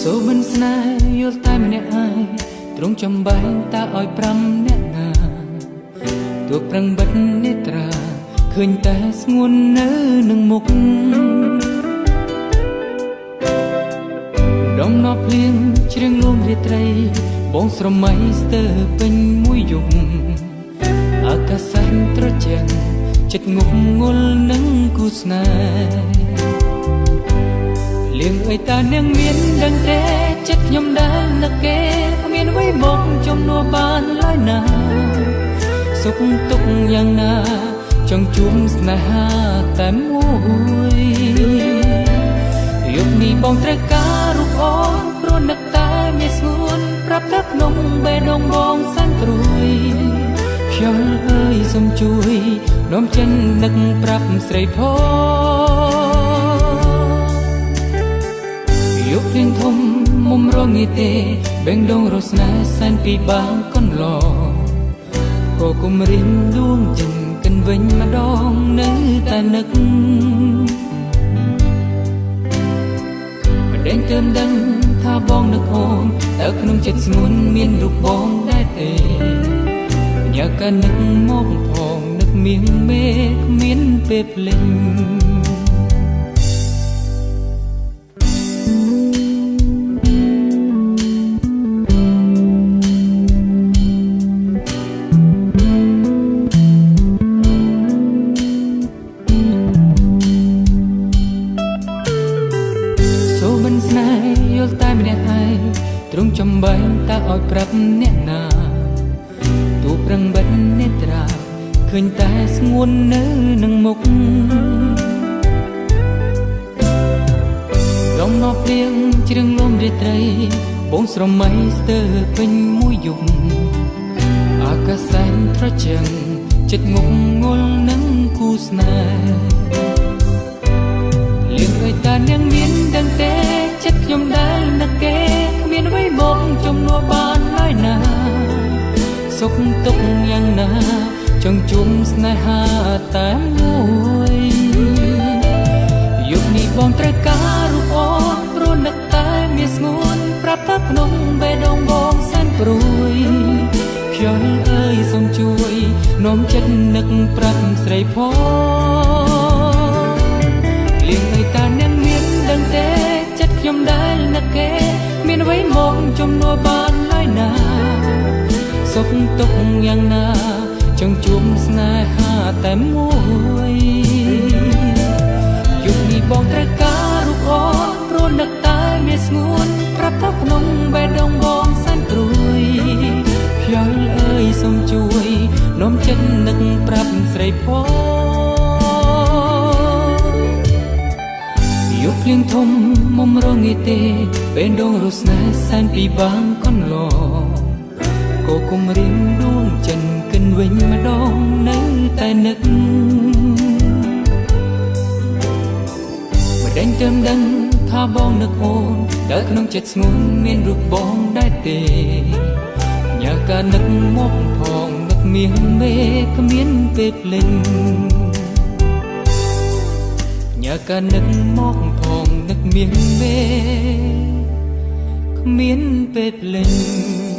សូមិនស្នេហ៍យល់តែម្នាក់ឯងទ្រង់ចំបែងតើឲ្យ5អ្នកណាទោះប្រឹងបិទនេត្រាឃើញតែស្ងួននៅនឹងមុខដំណប់ភ្លៀងជ្រៀងលួងរាត្រីបងស្រមៃស្ទើរពេញមួយយប់អាកាសសែនត្រជាក់ចិត្តងប់ងល់នឹងគូស្នេហ៍លៀងអើយតើនាងមានដឹងទេចិត្តខ្ញុំដែលនឹកគេគ្មានអ្វីមកជំនួសបានឡើយណាសុខទុក្ខយ៉ាងណាចង់ជួបស្នេហាតែមួយយប់នេះបងត្រូវការរូបអូនព្រោះនឹកតែមានស្ងួនប្រាប់តែក្នុងបេះដូងបងសែនព្រួយខ្យល់អើយសូមជួយនាំចិននឹកប្រាប់ស្រីផងយប់ភ្លៀងធំមុំរងាទេបេងដូងរស្នេហ៍សែនពីបានកន្លងក៏គុំរៀមដួងចិនកិនវិញម្ដងនៅតែនឹកម្ដេចទើបដឹងថាបងនឹកអូនតើក្នុងចិត្តស្ងួនមានរូបបងដែរទេញ៉ាកានឹកមកផងនឹកមៀងមេគ្មានពេលភ្លេចយល់តែម្នាក់ឯងទ្រង់ចំបែងតើឲ្យប្រាប់អ្នកណាទូប្រឹងបិទនេត្រាឃើញតែស្ងួននៅនឹងមុខលំណប់ព្រៀងជ្រៀងលំរាត្រីបងស្រមៃស្ទើរពេញមួយយប់អាកាសសែនត្រជាក់ចិត្តងប់ងល់នឹងគូស្នេហ៍លៀងអើយតើនាងមានដឹងទេចិត្តខ្ញុំដែលនឹកគេគ្មានអ្វីមកជំនួសបានឡើយណាសុខទុក្ខយ៉ាងណាចង់ជួបស្នេហាតែមួយយប់នេះបងត្រូវការរូបអូនព្រោះនឹកតែមានស្ងួនប្រាប់តែក្នុងបេះដូងបងសែនព្រួយខ្យល់អើយសូមជួយនាំចិត្តនឹកប្រាប់ស្រីផងលៀងអើយតើនាងមានដឹងទេចិត្តខ្ញុំដែលនឹកគេមានអ្វីមកជំនួសបានឡើយណាសុខទុក្ខយ៉ាងណាចង់ជួបស្នេហាតែមួយយប់នេះបងត្រូវការរូបអូនព្រោះនឹកតែមានស្ងួនប្រាប់តែក្នុងបេះដូងបងសែនព្រួយខ្យល់អើយសូមជួយនាំចិត្តនឹកប្រាប់ស្រីផងយប់ភ្លៀងធំមុំរងាទេបេះដូងរស្នេហ៍សែនពីបានកន្លងក៏គុំរៀមដួងចិនកិនវិញម្ដងនៅតែនឹកម្ដេចទើបដឹងថាបងនឹកអូនតើក្នុងចិត្តស្ងួនមានរូបបងដែរទេញ៉ាកានឹកមកផងនឹកមៀងមេគ្មានពេលភ្លេចញ៉ាកានឹកមកផងនឹកមៀងមេគ្មានពេលភ្លេច